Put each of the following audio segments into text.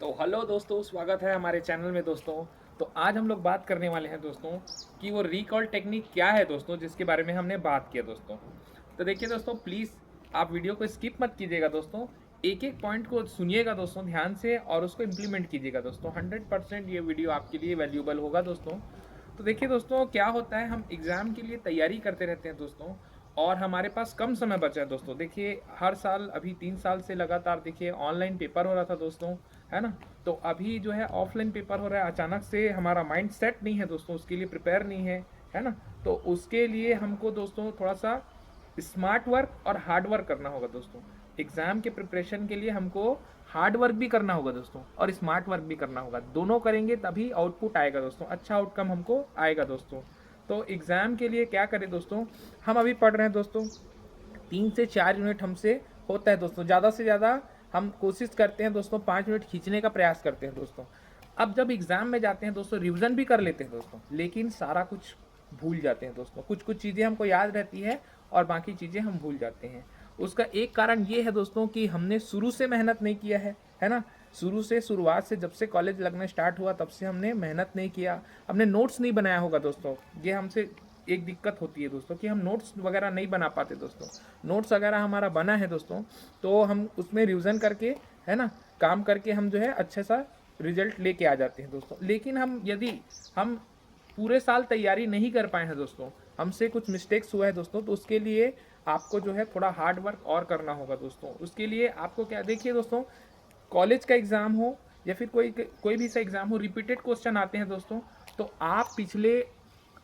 तो हेलो दोस्तों, स्वागत है हमारे चैनल में दोस्तों। तो आज हम लोग बात करने वाले हैं दोस्तों कि वो रिकॉल टेक्निक क्या है दोस्तों, जिसके बारे में हमने बात किया दोस्तों। तो देखिए दोस्तों, प्लीज़ आप वीडियो को स्किप मत कीजिएगा दोस्तों। एक एक पॉइंट को सुनिएगा दोस्तों ध्यान से और उसको इम्प्लीमेंट कीजिएगा दोस्तों। 100% ये वीडियो आपके लिए वैल्यूएबल होगा दोस्तों। तो देखिए दोस्तों, क्या होता है, हम एग्ज़ाम के लिए तैयारी करते रहते हैं दोस्तों और हमारे पास कम समय बचा है दोस्तों। देखिए हर साल अभी 3 साल से लगातार देखिए ऑनलाइन पेपर हो रहा था दोस्तों, है ना। तो अभी जो है ऑफलाइन पेपर हो रहा है। अचानक से हमारा माइंड सेट नहीं है दोस्तों, उसके लिए प्रिपेयर नहीं है ना। तो उसके लिए हमको दोस्तों थोड़ा सा स्मार्ट वर्क और हार्ड वर्क करना होगा दोस्तों। एग्ज़ाम के प्रिपरेशन के लिए हमको हार्ड वर्क भी करना होगा दोस्तों और स्मार्ट वर्क भी करना होगा। दोनों करेंगे तभी आउटपुट आएगा दोस्तों, अच्छा आउटकम हमको आएगा दोस्तों। तो एग्ज़ाम के लिए क्या करें दोस्तों, हम अभी पढ़ रहे हैं दोस्तों 3 से 4 यूनिट हमसे होता है दोस्तों। ज़्यादा से ज़्यादा हम कोशिश करते हैं दोस्तों 5 यूनिट खींचने का प्रयास करते हैं दोस्तों। अब जब एग्ज़ाम में जाते हैं दोस्तों, रिवीजन भी कर लेते हैं दोस्तों, लेकिन सारा कुछ भूल जाते हैं दोस्तों। कुछ कुछ चीज़ें हमको याद रहती है और बाकी चीज़ें हम भूल जाते हैं। उसका एक कारण ये है दोस्तों कि हमने शुरू से मेहनत नहीं किया है ना। शुरू से, शुरुआत से, जब से कॉलेज लगना स्टार्ट हुआ तब से हमने मेहनत नहीं किया। हमने नोट्स नहीं बनाया होगा दोस्तों। ये हमसे एक दिक्कत होती है दोस्तों कि हम नोट्स वगैरह नहीं बना पाते दोस्तों। नोट्स वगैरह हमारा बना है दोस्तों, तो हम उसमें रिवीजन करके, है ना, काम करके हम जो है अच्छे सा रिजल्ट लेके आ जाते हैं दोस्तों। लेकिन हम पूरे साल तैयारी नहीं कर पाए हैं दोस्तों, हमसे कुछ मिस्टेक्स हुआ है दोस्तों, तो उसके लिए आपको जो है थोड़ा हार्ड वर्क और करना होगा दोस्तों। उसके लिए आपको क्या, देखिए दोस्तों, कॉलेज का एग्ज़ाम हो या फिर कोई कोई भी सा एग्ज़ाम हो, रिपीटेड क्वेश्चन आते हैं दोस्तों। तो आप पिछले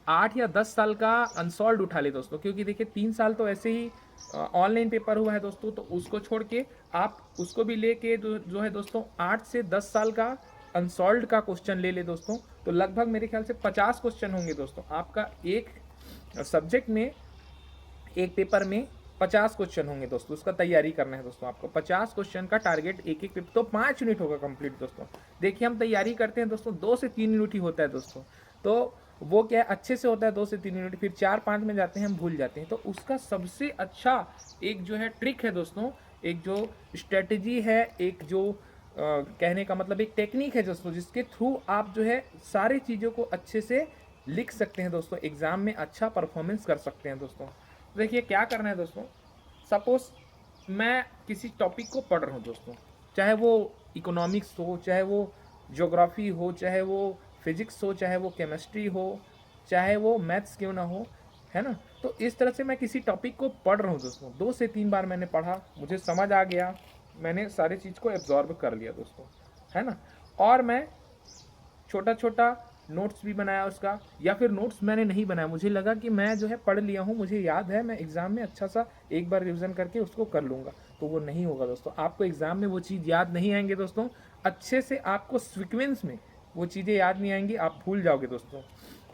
8 या 10 साल का अनसॉल्व उठा ले दोस्तों, क्योंकि देखिए 3 साल तो ऐसे ही ऑनलाइन पेपर हुआ है दोस्तों। तो उसको छोड़ के आप उसको भी लेके जो है दोस्तों 8 से 10 साल का अनसॉल्व का क्वेश्चन ले ले दोस्तों। तो लगभग मेरे ख्याल से 50 क्वेश्चन होंगे दोस्तों आपका एक सब्जेक्ट में। एक पेपर में 50 क्वेश्चन होंगे दोस्तों, उसका तैयारी करना है दोस्तों आपको। 50 क्वेश्चन का टारगेट, एक एक पेपर, तो 5 यूनिट होगा कंप्लीट दोस्तों। देखिए हम तैयारी करते हैं दोस्तों 2 से 3 यूनिट ही होता है दोस्तों। तो वो क्या है, अच्छे से होता है 2 से 3 यूनिट, फिर 4-5 में जाते हैं हम भूल जाते हैं। तो उसका सबसे अच्छा एक जो है ट्रिक है दोस्तों, एक जो स्ट्रेटजी है, एक जो कहने का मतलब एक टेक्निक है दोस्तों, जिसके थ्रू आप जो है सारी चीज़ों को अच्छे से लिख सकते हैं दोस्तों, एग्ज़ाम में अच्छा परफॉर्मेंस कर सकते हैं दोस्तों। देखिए क्या करना है दोस्तों, सपोज मैं किसी टॉपिक को पढ़ रहा हूँ दोस्तों, चाहे वो इकोनॉमिक्स हो, चाहे वो ज्योग्राफी हो, चाहे वो फिजिक्स हो, चाहे वो केमिस्ट्री हो, चाहे वो मैथ्स क्यों ना हो, है ना। तो इस तरह से मैं किसी टॉपिक को पढ़ रहा हूँ दोस्तों, 2 से 3 बार मैंने पढ़ा, मुझे समझ आ गया, मैंने सारी चीज़ को एब्जॉर्ब कर लिया दोस्तों, है ना। और मैं छोटा छोटा नोट्स भी बनाया उसका, या फिर नोट्स मैंने नहीं बनाया, मुझे लगा कि मैं जो है पढ़ लिया हूँ, मुझे याद है, मैं एग्ज़ाम में अच्छा सा एक बार रिवीजन करके उसको कर लूँगा। तो वो नहीं होगा दोस्तों, आपको एग्ज़ाम में वो चीज़ याद नहीं आएंगे दोस्तों। अच्छे से आपको सीक्वेंस में वो चीज़ें याद नहीं आएंगी, आप भूल जाओगे दोस्तों।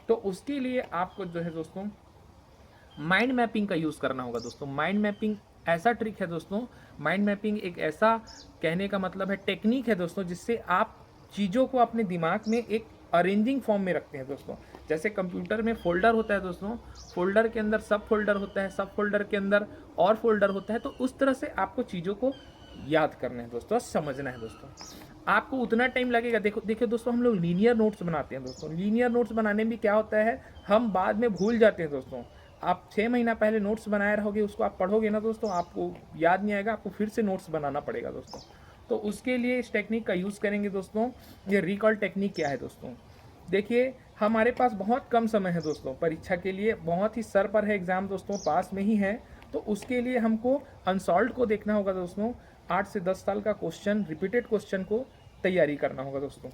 तो उसके लिए आपको जो है दोस्तों माइंड मैपिंग का यूज़ करना होगा दोस्तों। माइंड मैपिंग ऐसा ट्रिक है दोस्तों, माइंड मैपिंग एक ऐसा, कहने का मतलब है, टेक्निक है दोस्तों, जिससे आप चीज़ों को अपने दिमाग में एक अरेंजिंग फॉर्म में रखते हैं दोस्तों। जैसे कंप्यूटर में फोल्डर होता है दोस्तों, फोल्डर के अंदर सब फोल्डर होता है, सब फोल्डर के अंदर और फोल्डर होता है। तो उस तरह से आपको चीज़ों को याद करना है दोस्तों, समझना है दोस्तों। आपको उतना टाइम लगेगा। देखो देखिए दोस्तों, हम लोग लीनियर नोट्स बनाते हैं दोस्तों। लीनियर नोट्स बनाने में क्या होता है, हम बाद में भूल जाते हैं दोस्तों। आप 6 महीना पहले नोट्स बनाए रहोगे, उसको आप पढ़ोगे ना दोस्तों, आपको याद नहीं आएगा, आपको फिर से नोट्स बनाना पड़ेगा दोस्तों। तो उसके लिए इस टेक्निक का यूज़ करेंगे दोस्तों। ये रिकॉल टेक्निक क्या है दोस्तों, देखिए हमारे पास बहुत कम समय है दोस्तों, परीक्षा के लिए बहुत ही सर पर है एग्ज़ाम दोस्तों, पास में ही है। तो उसके लिए हमको अनसॉल्व को देखना होगा दोस्तों। 8 से 10 साल का क्वेश्चन, रिपीटेड क्वेश्चन को तैयारी करना होगा दोस्तों।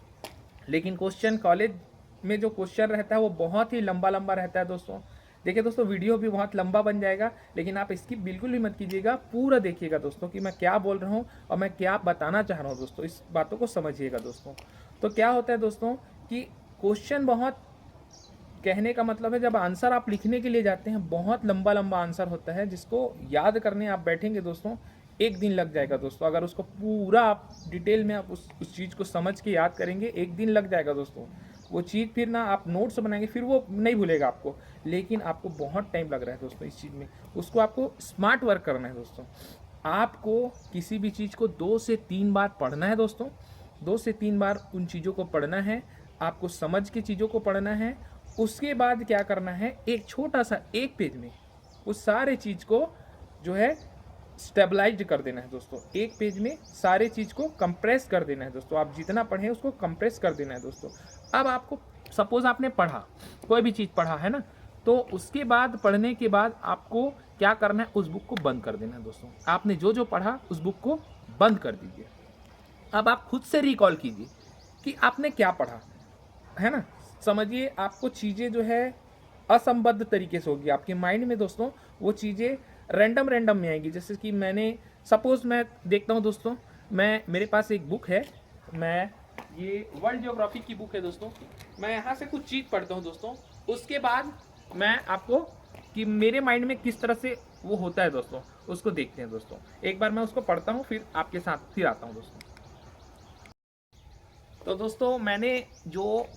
लेकिन क्वेश्चन कॉलेज में जो क्वेश्चन रहता है वो बहुत ही लंबा लंबा रहता है दोस्तों। देखिए दोस्तों, वीडियो भी बहुत लंबा बन जाएगा, लेकिन आप इसकी बिल्कुल भी मत कीजिएगा, पूरा देखिएगा दोस्तों कि मैं क्या बोल रहा हूँ और मैं क्या बताना चाह रहा हूँ दोस्तों, इस बातों को समझिएगा दोस्तों। तो क्या होता है दोस्तों कि क्वेश्चन बहुत, कहने का मतलब है, जब आंसर आप लिखने के लिए जाते हैं, बहुत लंबा लंबा आंसर होता है, जिसको याद करने आप बैठेंगे दोस्तों, एक दिन लग जाएगा दोस्तों। अगर उसको पूरा आप डिटेल में आप उस चीज़ को समझ के याद करेंगे, एक दिन लग जाएगा दोस्तों। वो चीज़ फिर ना आप नोट्स बनाएंगे, फिर वो नहीं भूलेगा आपको, लेकिन आपको बहुत टाइम लग रहा है दोस्तों इस चीज़ में। उसको आपको स्मार्ट वर्क करना है दोस्तों। आपको किसी भी चीज़ को 2 से 3 बार पढ़ना है दोस्तों, 2 से 3 बार उन चीज़ों को पढ़ना है, आपको समझ के चीज़ों को पढ़ना है। उसके बाद क्या करना है, एक छोटा सा एक पेज में उस सारे चीज़ को जो है स्टेबलाइज्ड कर देना है दोस्तों। एक पेज में सारे चीज़ को कंप्रेस कर देना है दोस्तों। आप जितना पढ़ें उसको कंप्रेस कर देना है दोस्तों। अब आपको सपोज आपने पढ़ा, कोई भी चीज़ पढ़ा है ना, तो उसके बाद पढ़ने के बाद आपको क्या करना है, उस बुक को बंद कर देना है दोस्तों। आपने जो जो पढ़ा उस बुक को बंद कर दीजिए। अब आप खुद से रिकॉल कीजिए कि आपने क्या पढ़ा है ना। समझिए आपको चीज़ें जो है असंबद्ध तरीके से होगी आपके माइंड में दोस्तों, वो चीज़ें रैंडम में आएंगी। जैसे कि मैंने सपोज मैं देखता हूँ दोस्तों, मेरे पास एक बुक है, मैं ये वर्ल्ड ज्योग्राफी की बुक है दोस्तों। मैं यहाँ से कुछ चीज़ पढ़ता हूँ दोस्तों, उसके बाद मैं आपको कि मेरे माइंड में किस तरह से वो होता है दोस्तों, उसको देखते हैं दोस्तों। एक बार मैं उसको पढ़ता हूँ, फिर आपके साथ फिर आता हूँ दोस्तों। तो दोस्तों मैंने जो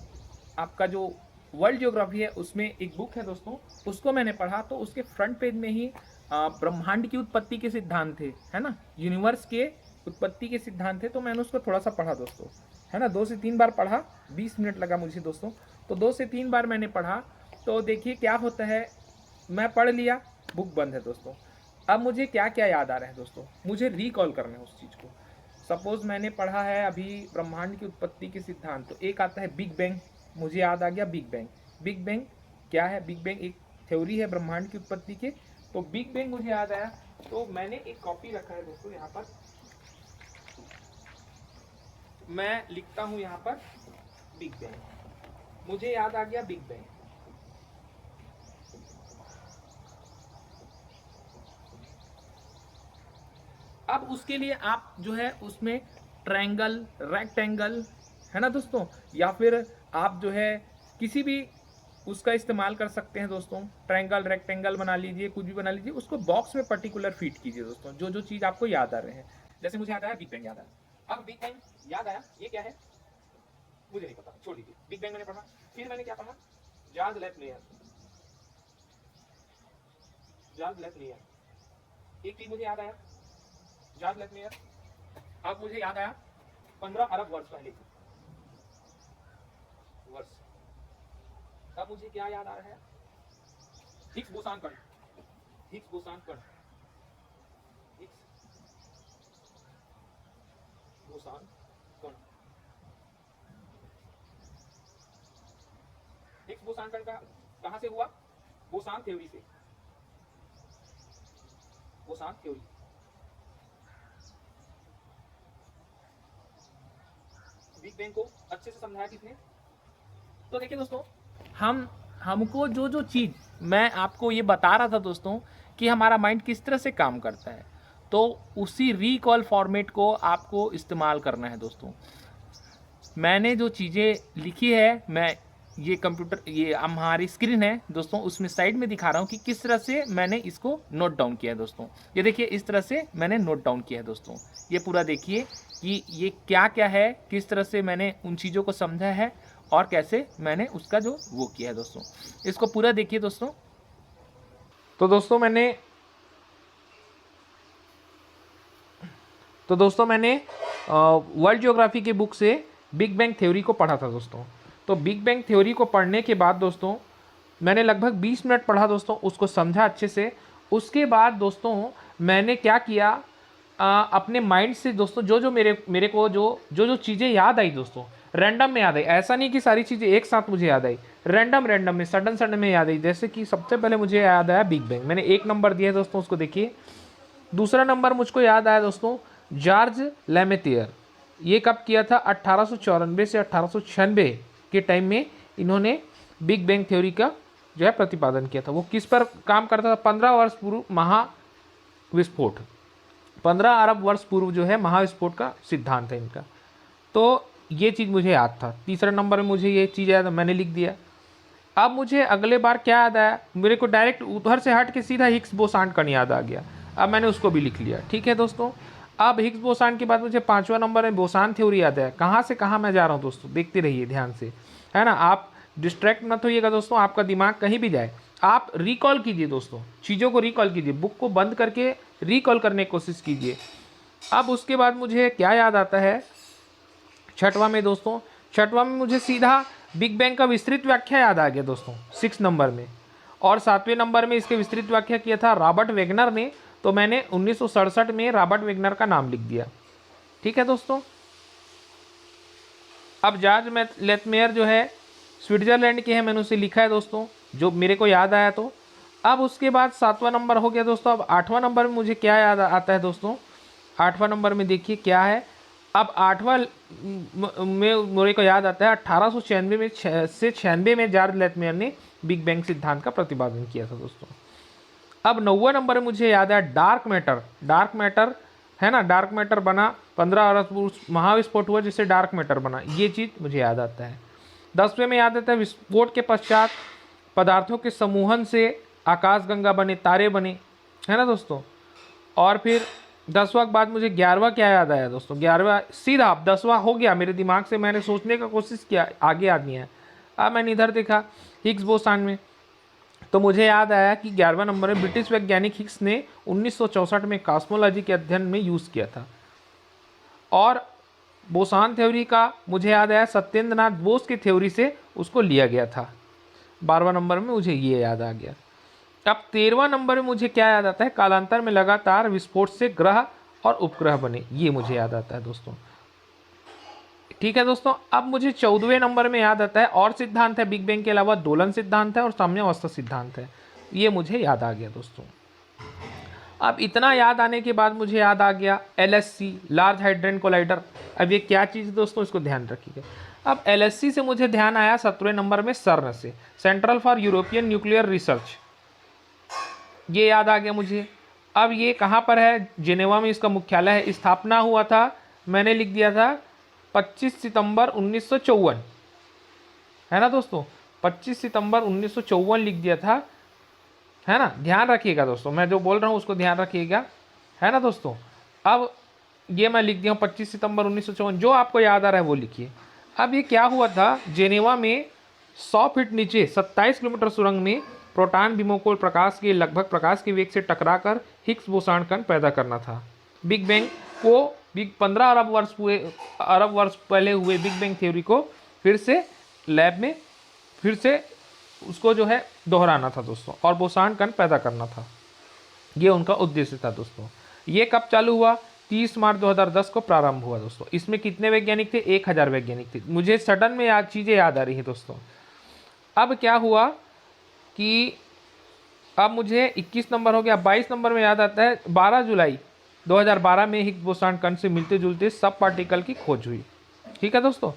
आपका जो वर्ल्ड ज्योग्राफी है उसमें एक बुक है दोस्तों, उसको मैंने पढ़ा। तो उसके फ्रंट पेज में ही ब्रह्मांड की उत्पत्ति के सिद्धांत थे, है ना, यूनिवर्स के उत्पत्ति के सिद्धांत थे। तो मैंने उसको थोड़ा सा पढ़ा दोस्तों, है ना, 2 से 3 बार पढ़ा, 20 मिनट लगा मुझे दोस्तों। तो 2 से 3 बार मैंने पढ़ा। तो देखिए क्या होता है, मैं पढ़ लिया, बुक बंद है दोस्तों। अब मुझे क्या क्या याद आ रहा है दोस्तों, मुझे रिकॉल करना है उस चीज़ को। सपोज मैंने पढ़ा है अभी ब्रह्मांड की उत्पत्ति के सिद्धांत, तो एक आता है बिग बैंग, मुझे याद आ गया बिग बैंग। बिग बैंग क्या है, बिग बैंग एक थ्योरी है ब्रह्मांड की उत्पत्ति के। तो बिग बैंग मुझे याद आया, तो मैंने एक कॉपी रखा है दोस्तों, यहाँ पर मैं लिखता हूँ यहाँ पर बिग बैंग। मुझे याद आ गया बिग बैंग। अब उसके लिए आप जो है उसमें ट्रायंगल, रेक्टेंगल, है ना दोस्तों, या फिर आप जो है किसी भी उसका इस्तेमाल कर सकते हैं दोस्तों। ट्रायंगल, रेक्टेंगल बना लीजिए, कुछ भी बना लीजिए, उसको बॉक्स में पर्टिकुलर फिट कीजिए दोस्तों, जो जो चीज़ आपको याद आ रहे हैं। जैसे मुझे याद आया बिग बैंग याद आया। अब बिग बैंग याद आया, ये क्या है मुझे नहीं पता, छोड़ दीजिए। बिग बैंग मैंने पढ़ा, फिर मैंने क्या पढ़ा, जार्ज लेफ्लेयर। जार्ज लेफ्लेयर एक चीज मुझे याद आया, जार्ज लेफ्लेयर। अब मुझे याद आया 15 अरब वर्ष पहले वर्ष। अब मुझे क्या याद आ रहा है, हिग्स बोसान कण, हिग्स बोसान कण, हिग्स बोसान कण। हिग्स बोसान कण का कहां से हुआ, बोसान थ्योरी से, बोसान थ्योरी। बिग बैंग को अच्छे से समझाया किसने। तो देखिए दोस्तों, हमको जो जो चीज़ मैं आपको ये बता रहा था दोस्तों कि हमारा माइंड किस तरह से काम करता है, तो उसी रिकॉल फॉर्मेट को आपको इस्तेमाल करना है दोस्तों। मैंने जो चीज़ें लिखी है, मैं ये कंप्यूटर, ये हमारी स्क्रीन है दोस्तों, उसमें साइड में दिखा रहा हूँ कि किस तरह से मैंने इसको नोट डाउन किया है दोस्तों। ये देखिए इस तरह से मैंने नोट डाउन किया है दोस्तों। ये पूरा देखिए कि ये क्या क्या है, किस तरह से मैंने उन चीज़ों को समझा है और कैसे मैंने उसका जो वो किया है दोस्तों। इसको पूरा देखिए दोस्तों। तो दोस्तों मैंने वर्ल्ड ज्योग्राफी की बुक से बिग बैंग थ्योरी को पढ़ा था दोस्तों। तो बिग बैंग थ्योरी को पढ़ने के बाद दोस्तों मैंने लगभग 20 मिनट पढ़ा दोस्तों, उसको समझा अच्छे से। उसके बाद दोस्तों मैंने क्या किया, अपने माइंड से दोस्तों जो जो मेरे को जो चीज़ें याद आई दोस्तों, रैंडम में याद आई। ऐसा नहीं कि सारी चीज़ें एक साथ मुझे याद आई, रैंडम में सडन में याद आई। जैसे कि सबसे पहले मुझे याद आया बिग बैंग, मैंने 1 नंबर दिया दोस्तों, उसको देखिए। दूसरा नंबर मुझको याद आया दोस्तों जॉर्ज लेमेथियर। ये कब किया था, 1894 से 1896 के टाइम में इन्होंने बिग बैंग थ्योरी का जो है प्रतिपादन किया था। वो किस पर काम करता था, 15 वर्ष पूर्व महाविस्फोट, 15 अरब वर्ष पूर्व जो है महाविस्फोट का सिद्धांत है इनका। तो ये चीज़ मुझे याद था। तीसरा नंबर में मुझे ये चीज़ याद, मैंने लिख दिया। अब मुझे अगले बार क्या याद आया, मेरे को डायरेक्ट उधर से हट के सीधा हिग्स बोसान कण याद आ गया। अब मैंने उसको भी लिख लिया, ठीक है दोस्तों। अब हिग्स बोसान के बाद मुझे 5वां नंबर में बोसान थ्योरी याद है। कहाँ से कहाँ मैं जा रहा हूँ दोस्तों, देखते रहिए ध्यान से, है ना। आप डिस्ट्रैक्ट मत होइएगा दोस्तों, आपका दिमाग कहीं भी जाए। आप रिकॉल कीजिए दोस्तों, चीज़ों को रिकॉल कीजिए, बुक को बंद करके रिकॉल करने की कोशिश कीजिए। अब उसके बाद मुझे क्या याद आता है, छठवां में दोस्तों, छठवां में मुझे सीधा बिग बैंग का विस्तृत व्याख्या याद आ गया दोस्तों 6 नंबर में। और 7वें नंबर में इसके विस्तृत व्याख्या किया था रॉबर्ट वेगनर ने, तो मैंने 1967 में रॉबर्ट वेगनर का नाम लिख दिया। ठीक है दोस्तों। अब जॉर्ज लेथमेयर जो है स्विट्जरलैंड के हैं, मैंने उसे लिखा है दोस्तों, जो मेरे को याद आया। तो अब उसके बाद 7वां नंबर हो गया दोस्तों। अब 8वां नंबर में मुझे क्या याद आता है दोस्तों, 8वां नंबर में देखिए क्या है। अब 8वां में मेरे को याद आता है 1896 में से 96 में जॉर्ज लेथमेयर ने बिग बैंग सिद्धांत का प्रतिपादन किया था दोस्तों। अब 9वां नंबर में मुझे याद है डार्क मैटर है ना, डार्क मैटर बना 15 अरब महाविस्फोट हुआ जिससे डार्क मैटर बना, ये चीज़ मुझे याद आता है। 10वें में याद आता है विस्फोट के पश्चात पदार्थों के समूहन से आकाशगंगा बने, तारे बने, है ना दोस्तों। और फिर 10वां के बाद मुझे 11वां क्या याद आया दोस्तों, 11वां सीधा 10वां हो गया मेरे दिमाग से, मैंने सोचने का कोशिश किया, आगे आ गया है। अब मैंने इधर देखा हिग्स बोसान में, तो मुझे याद आया कि 11वां नंबर में ब्रिटिश वैज्ञानिक हिग्स ने 1964 में कॉस्मोलॉजी के अध्ययन में यूज़ किया था। और बोसान थ्योरी का मुझे याद आया सत्येंद्र नाथ बोस की थ्योरी से उसको लिया गया था। 12वां नंबर में मुझे ये याद आ गया। अब 13वां नंबर में मुझे क्या याद आता है, कालांतर में लगातार विस्फोट से ग्रह और उपग्रह बने, ये मुझे याद आता है दोस्तों। ठीक है दोस्तों। अब मुझे 14वें नंबर में याद आता है और सिद्धांत है बिग बैंग के अलावा, दोलन सिद्धांत है और साम्यावस्था सिद्धांत है, ये मुझे याद आ गया दोस्तों। अब इतना याद आने के बाद मुझे याद आ गया LHC, लार्ज हाइड्रोजन कोलाइडर। अब ये क्या चीज़ दोस्तों, इसको ध्यान रखिएगा। अब LHC से मुझे ध्यान आया 17वें नंबर में सर्न से, central for European nuclear research, ये याद आ गया मुझे। अब ये कहाँ पर है, जिनेवा में इसका मुख्यालय है। स्थापना हुआ था, मैंने लिख दिया था 25 सितंबर 1954, है ना दोस्तों, 25 सितंबर 1954 लिख दिया था, है ना। ध्यान रखिएगा दोस्तों, मैं जो बोल रहा हूँ उसको ध्यान रखिएगा, है ना दोस्तों। अब ये मैं लिख दिया हूँ 25 सितंबर 1954, जो आपको याद आ रहा है वो लिखिए। अब ये क्या हुआ था, जेनेवा में 100 फीट नीचे 27 किलोमीटर सुरंग में प्रोटॉन बीमों को प्रकाश के लगभग प्रकाश के वेग से टकराकर हिग्स बोसान कण पैदा करना था। बिग बैंग को 15 अरब वर्ष पहले हुए बिग बैंग थ्योरी को फिर से लैब में फिर से उसको जो है दोहराना था दोस्तों, और बोसान कण पैदा करना था, ये उनका उद्देश्य था दोस्तों। ये कब चालू हुआ, 30 मार्च 2010 को प्रारंभ हुआ दोस्तों। इसमें कितने वैज्ञानिक थे, 1000 वैज्ञानिक थे। मुझे सडन में चीज़ें याद आ रही हैं दोस्तों। अब क्या हुआ कि अब मुझे 21 नंबर हो गया। 22 नंबर में याद आता है 12 जुलाई 2012 में हिग्स बोसान कण से मिलते जुलते सब पार्टिकल की खोज हुई। ठीक है दोस्तों।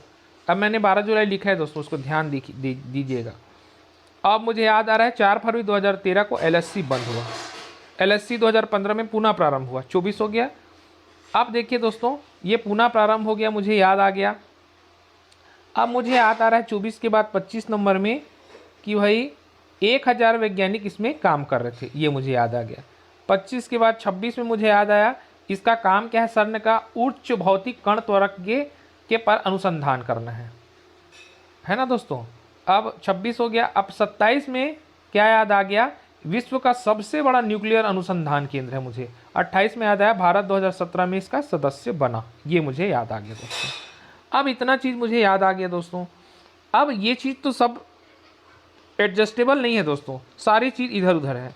अब मैंने 12 जुलाई लिखा है दोस्तों, उसको ध्यान दीजिएगा। अब मुझे याद आ रहा है 4 फरवरी 2013 को LHC बंद हुआ। LHC 2015 में पुनः प्रारंभ हुआ, 24 हो गया। अब देखिए दोस्तों, ये पुनः प्रारंभ हो गया, मुझे याद आ गया। अब मुझे याद आ रहा है 24 के बाद 25 नंबर में कि भाई 1000 वैज्ञानिक इसमें काम कर रहे थे, ये मुझे याद आ गया। 25 के बाद 26 में मुझे याद आया इसका काम क्या है, सर्न का उच्च भौतिक कण त्वरक के पर अनुसंधान करना है ना दोस्तों। अब 26 हो गया। अब 27 में क्या याद आ गया, विश्व का सबसे बड़ा न्यूक्लियर अनुसंधान केंद्र है मुझे। 28 में याद आया भारत 2017 में इसका सदस्य बना, ये मुझे याद आ गया दोस्तों। अब इतना चीज़ मुझे याद आ गया दोस्तों। अब ये चीज़ तो सब एडजस्टेबल नहीं है दोस्तों, सारी चीज़ इधर उधर है।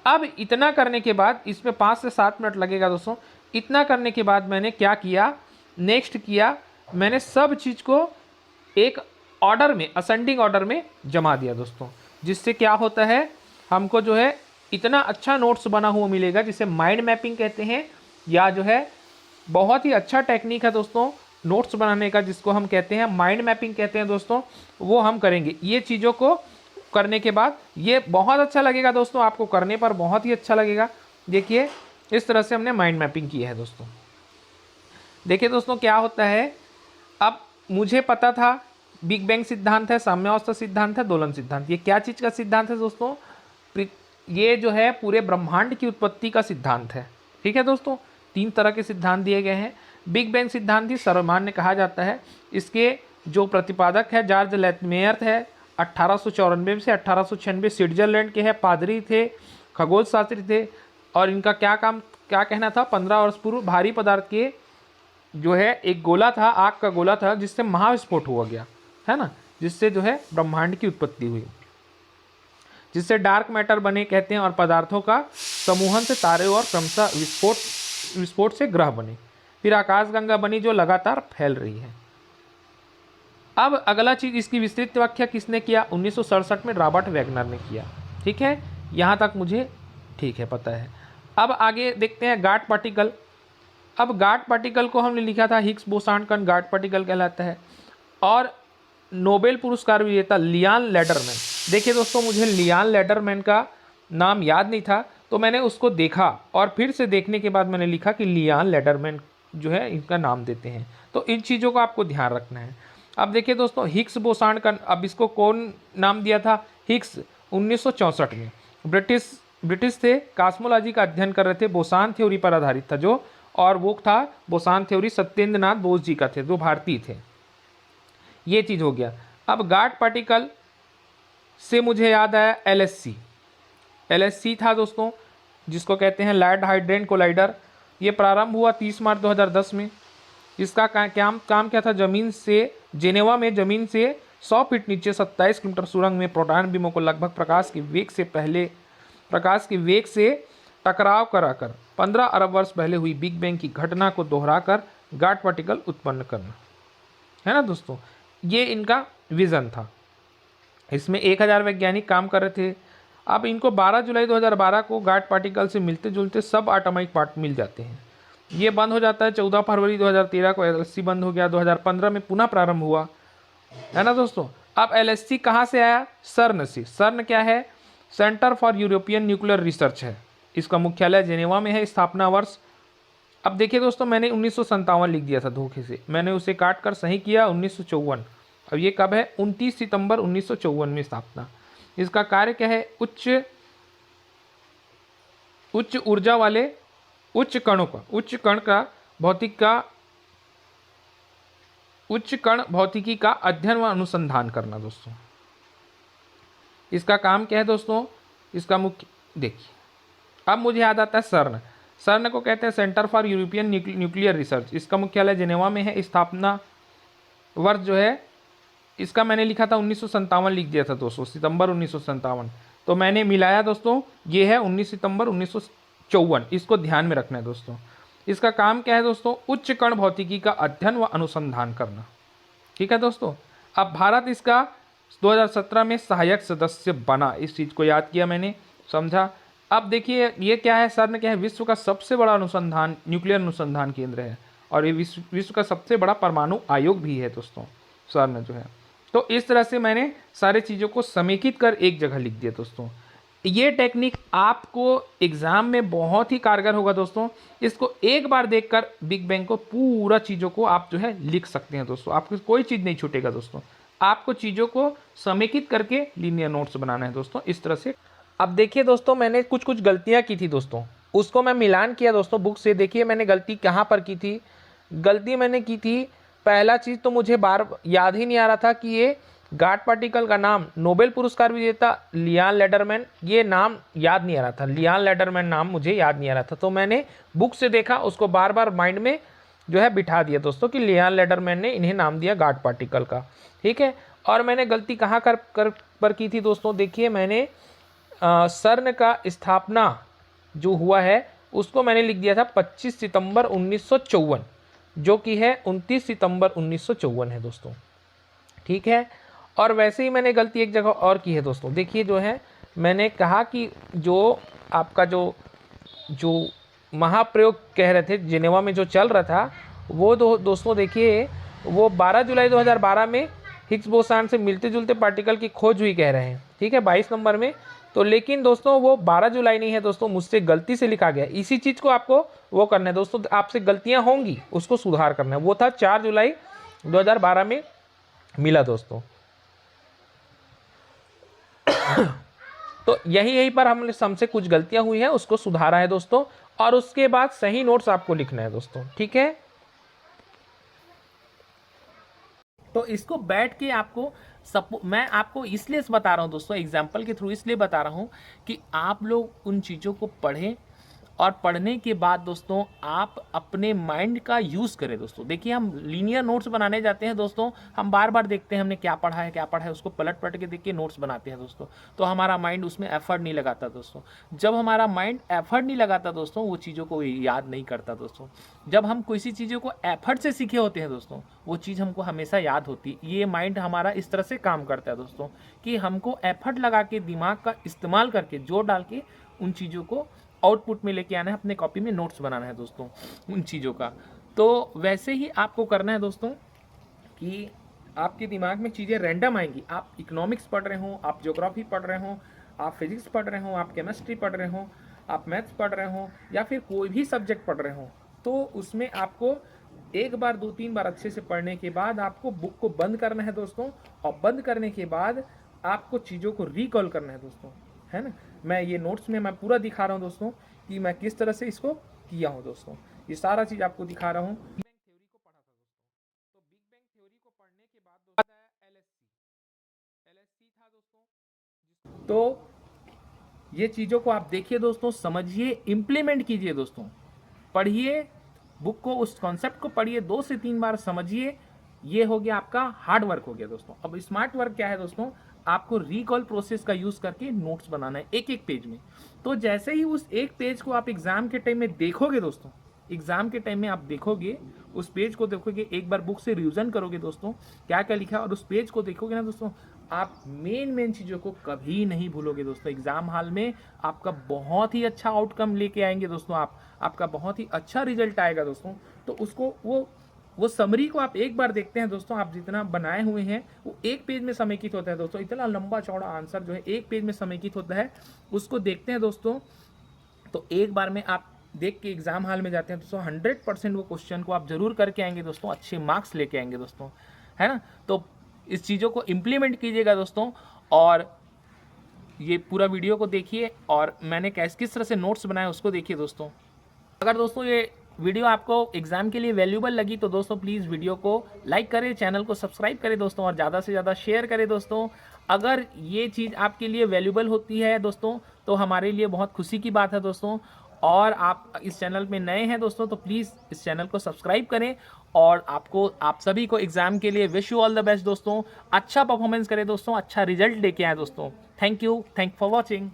अब इतना करने के बाद इसमें 5 से 7 मिनट लगेगा दोस्तों। इतना करने के बाद मैंने क्या किया, नेक्स्ट किया, मैंने सब चीज़ को एक ऑर्डर में, असेंडिंग ऑर्डर में जमा दिया दोस्तों, जिससे क्या होता है, हमको जो है इतना अच्छा नोट्स बना हुआ मिलेगा, जिसे माइंड मैपिंग कहते हैं, या जो है बहुत ही अच्छा टेक्निक है दोस्तों नोट्स बनाने का, जिसको हम कहते हैं माइंड मैपिंग कहते हैं दोस्तों। वो हम करेंगे। ये चीज़ों को करने के बाद ये बहुत अच्छा लगेगा दोस्तों, आपको करने पर बहुत ही अच्छा लगेगा। देखिए इस तरह से हमने माइंड मैपिंग की है दोस्तों। देखिए दोस्तों क्या होता है, अब मुझे पता था बिग बैंग सिद्धांत है, साम्यावस्था सिद्धांत है, दोलन सिद्धांत। ये क्या चीज़ का सिद्धांत है दोस्तों, ये जो है पूरे ब्रह्मांड की उत्पत्ति का सिद्धांत है। ठीक है दोस्तों, 3 तरह के सिद्धांत दिए गए हैं। बिग बैंग सिद्धांत ही सर्वमान्य कहा जाता है। इसके जो प्रतिपादक है जॉर्ज लेथमेयर है, 1894 से 1896 स्विट्जरलैंड के हैं, पादरी थे, खगोल शास्त्री थे। और इनका क्या कहना था, 15 वर्ष पूर्व भारी पदार्थ के जो है एक गोला था, आग का गोला था, जिससे महाविस्फोट हुआ गया, है ना, जिससे जो है ब्रह्मांड की उत्पत्ति हुई, जिससे डार्क मैटर बने कहते हैं, और पदार्थों का समूहन से तारे और क्रमशः विस्फोट से ग्रह बने। फिर आकाशगंगा बनी जो लगातार फैल रही है। अब अगला चीज, इसकी विस्तृत व्याख्या किसने किया? 1967 में रॉबर्ट वैगनर ने किया। ठीक है, यहाँ तक मुझे ठीक है, पता है। अब आगे देखते हैं गाठ पार्टिकल। अब गाठ पार्टिकल को हमने लिखा था हिग्स बोसान कण गाठ पार्टिकल कहलाता है। और नोबेल पुरस्कार विजेता लियान लेडरमैन, देखिए दोस्तों, मुझे लियान लेडरमैन का नाम याद नहीं था, तो मैंने उसको देखा और फिर से देखने के बाद मैंने लिखा कि लियान लेडरमैन जो है इनका नाम देते हैं। तो इन चीज़ों को आपको ध्यान रखना है। अब देखिए दोस्तों, हिग्स बोसान कण, अब इसको कौन नाम दिया था? हिग्स 1964 में ब्रिटिश थे, कॉस्मोलॉजी का अध्ययन कर रहे थे, बोसान थ्योरी पर आधारित था जो, और वो था बोसान थ्योरी सत्येंद्र नाथ बोस जी का थे, जो भारतीय थे। ये चीज़ हो गया। अब गाठ पार्टिकल से मुझे याद आया एलएससी था दोस्तों, जिसको कहते हैं लैर्ड हाइड्रेन कोलाइडर। ये प्रारंभ हुआ 30 मार्च 2010 में। इसका काम क्या था? जमीन से, जेनेवा में जमीन से 100 फीट नीचे 27 किलोमीटर सुरंग में प्रोटॉन बीमों को लगभग प्रकाश के वेग से टकराव कराकर 15 अरब वर्ष पहले हुई बिग बैंग की घटना को दोहराकर गाठ पार्टिकल उत्पन्न करना, है ना दोस्तों। ये इनका विजन था। इसमें 1000 वैज्ञानिक काम कर रहे थे। अब इनको 12 जुलाई 2012 को गाठ पार्टिकल से मिलते जुलते सब एटॉमिक पार्ट मिल जाते हैं। ये बंद हो जाता है 14 फरवरी 2013 को। एलएससी बंद हो गया, 2015 में पुनः प्रारंभ हुआ, है ना दोस्तों। अब एलएससी कहाँ से आया? सर्न से। सर्न क्या है? Centre for European nuclear research है। इसका मुख्यालय जेनेवा में है। स्थापना वर्ष, अब देखिए दोस्तों, मैंने 1957 लिख दिया था धोखे से, मैंने उसे काट कर सही किया 1954। अब ये कब है? 29 सितंबर 1954 में स्थापना। इसका कार्य क्या है? उच्च ऊर्जा वाले उच्च कण भौतिकी का अध्ययन व अनुसंधान करना दोस्तों। इसका काम क्या है दोस्तों? इसका मुख्य देखिए, अब मुझे याद आता है सर्न को कहते हैं centre for European nuclear research. इसका मुख्यालय जेनेवा में है। स्थापना वर्ष जो है इसका मैंने लिखा था 1957 लिख दिया था दोस्तों, सितंबर 1957। तो मैंने मिलाया दोस्तों, ये है 19 सितंबर 1954। इसको ध्यान में रखना है दोस्तों। इसका काम क्या है दोस्तों? उच्च कण भौतिकी का अध्ययन व अनुसंधान करना। ठीक है दोस्तों। अब भारत इसका 2017 में सहायक सदस्य बना। इस चीज़ को याद किया मैंने, समझा। अब देखिए ये क्या है? सर्न क्या है? विश्व का सबसे बड़ा न्यूक्लियर अनुसंधान केंद्र है, और ये विश्व का सबसे बड़ा परमाणु आयोग भी है दोस्तों, सर्न जो है। तो इस तरह से मैंने सारे चीज़ों को समेकित कर एक जगह लिख दिया दोस्तों। ये टेक्निक आपको एग्जाम में बहुत ही कारगर होगा दोस्तों। इसको एक बार देखकर बिग बैंग को पूरा चीज़ों को आप जो है लिख सकते हैं दोस्तों। आपको कोई चीज़ नहीं छूटेगा दोस्तों। आपको चीज़ों को समेकित करके लीनियर नोट्स बनाना है दोस्तों, इस तरह से। अब देखिए दोस्तों, मैंने कुछ गलतियाँ की थी दोस्तों, उसको मैं मिलान किया दोस्तों बुक से। देखिए मैंने गलती कहाँ पर की थी। गलती मैंने की थी, पहला चीज़ तो मुझे याद ही नहीं आ रहा था कि ये गाठ पार्टिकल का नाम नोबेल पुरस्कार विजेता लियान लेडरमैन, ये नाम याद नहीं आ रहा था। लियान लेडरमैन नाम मुझे याद नहीं आ रहा था, तो मैंने बुक से देखा, उसको बार बार माइंड में जो है बिठा दिया दोस्तों कि लियान लेडरमैन ने इन्हें नाम दिया गाठ पार्टिकल का। ठीक है। और मैंने गलती कहाँ पर की थी दोस्तों? देखिए मैंने सर्न का स्थापना जो हुआ है उसको मैंने लिख दिया था 25 सितंबर 1954, जो कि है 29 सितंबर 1954 है दोस्तों। ठीक है। और वैसे ही मैंने गलती एक जगह और की है दोस्तों। देखिए जो है, मैंने कहा कि जो आपका जो महाप्रयोग कह रहे थे जिनेवा में जो चल रहा था, वो दोस्तों देखिए वो 12 जुलाई 2012 में हिग्स बोसान से मिलते जुलते पार्टिकल की खोज हुई कह रहे हैं। ठीक है, 22 नंबर में। तो लेकिन दोस्तों वो 12 जुलाई नहीं है दोस्तों, मुझसे गलती से लिखा गया। इसी चीज़ को आपको वो करना है दोस्तों, आपसे गलतियां होंगी उसको सुधार करना है। वो था 4 जुलाई 2012 में मिला दोस्तों। तो यहीं पर हमसे कुछ गलतियां हुई हैं, उसको सुधारा है दोस्तों, और उसके बाद सही नोट्स आपको लिखना है दोस्तों। ठीक है। तो इसको बैठ के आपको मैं आपको इसलिए बता रहा हूं दोस्तों, एग्जाम्पल के थ्रू इसलिए बता रहा हूं कि आप लोग उन चीज़ों को पढ़ें और पढ़ने के बाद दोस्तों आप अपने माइंड का यूज़ करें दोस्तों। देखिए हम लीनियर नोट्स बनाने जाते हैं दोस्तों, हम बार बार देखते हैं हमने क्या पढ़ा है, उसको पलट पलट के देख के नोट्स बनाते हैं दोस्तों, तो हमारा माइंड उसमें एफर्ट नहीं लगाता दोस्तों। जब हमारा माइंड एफर्ट नहीं लगाता दोस्तों, वो चीज़ों को याद नहीं करता दोस्तों। जब हम किसी चीज़ों को एफर्ट से सीखे होते हैं दोस्तों, वो चीज़ हमको हमेशा याद होती है। ये माइंड हमारा इस तरह से काम करता है दोस्तों कि हमको एफर्ट लगा के दिमाग का इस्तेमाल करके जोर डाल के उन चीज़ों को आउटपुट में लेके आना है, अपने कॉपी में नोट्स बनाना है दोस्तों उन चीज़ों का। तो वैसे ही आपको करना है दोस्तों कि आपके दिमाग में चीज़ें रैंडम आएंगी। आप इकोनॉमिक्स पढ़ रहे हो, आप ज्योग्राफी पढ़ रहे हो, आप फिजिक्स पढ़ रहे हो, आप केमिस्ट्री पढ़ रहे हो, आप मैथ्स पढ़ रहे हो, या फिर कोई भी सब्जेक्ट पढ़ रहे हो, तो उसमें आपको एक बार 2-3 बार अच्छे से पढ़ने के बाद आपको बुक को बंद करना है दोस्तों, और बंद करने के बाद आपको चीज़ों को रिकॉल करना है दोस्तों, है ना। मैं ये नोट्स में मैं पूरा दिखा रहा हूँ दोस्तों कि मैं किस तरह से इसको किया हूँ दोस्तों, ये सारा चीज़ आपको दिखा रहा हूँ। बिग बैंग थ्योरी को पढ़ा था दोस्तों, तो बिग बैंग थ्योरी को पढ़ने के बाद दोस्तों एलएससी था दोस्तों। तो ये चीज़ों को आप देखिए दोस्तों, समझिए, इम्प्लीमेंट कीजिए दोस्तों, पढ़िए बुक को, उस कॉन्सेप्ट को पढ़िए, 2 से 3 बार समझिए। ये हो गया आपका हार्ड वर्क हो गया दोस्तों। अब स्मार्ट वर्क क्या है दोस्तों, आपको रिकॉल प्रोसेस का यूज करके नोट्स बनाना है एक एक पेज में। तो जैसे ही उस एक पेज को आप एग्जाम के टाइम में देखोगे दोस्तों, एग्जाम के टाइम में आप देखोगे, उस पेज को देखोगे, एक बार बुक से रिवीजन करोगे दोस्तों क्या क्या लिखा है, और उस पेज को देखोगे ना दोस्तों, आप मेन चीज़ों को कभी नहीं भूलोगे दोस्तों। एग्जाम हॉल में आपका बहुत ही अच्छा आउटकम लेके आएंगे दोस्तों, आपका बहुत ही अच्छा रिजल्ट आएगा दोस्तों। तो उसको वो समरी को आप एक बार देखते हैं दोस्तों, आप जितना बनाए हुए हैं वो एक पेज में समेकित होता है दोस्तों। इतना लंबा चौड़ा आंसर जो है एक पेज में समेकित होता है, उसको देखते हैं दोस्तों, तो एक बार में आप देख के एग्जाम हॉल में जाते हैं दोस्तों, 100% वो क्वेश्चन को आप जरूर करके आएंगे दोस्तों, अच्छे मार्क्स लेके आएंगे दोस्तों, है ना। तो इस चीज़ों को इम्प्लीमेंट कीजिएगा दोस्तों, और ये पूरा वीडियो को देखिए, और मैंने किस तरह से नोट्स बनाए उसको देखिए दोस्तों। अगर दोस्तों ये वीडियो आपको एग्जाम के लिए वैल्यूबल लगी तो दोस्तों प्लीज़ वीडियो को लाइक करें, चैनल को सब्सक्राइब करें दोस्तों, और ज़्यादा से ज़्यादा शेयर करें दोस्तों। अगर ये चीज़ आपके लिए वैल्यूबल होती है दोस्तों, तो हमारे लिए बहुत खुशी की बात है दोस्तों। और आप इस चैनल में नए हैं दोस्तों, तो प्लीज़ इस चैनल को सब्सक्राइब करें, और आप सभी को एग्जाम के लिए wish you all the best दोस्तों। अच्छा परफॉर्मेंस करें दोस्तों, अच्छा रिजल्ट लेके आए दोस्तों। Thank you for watching.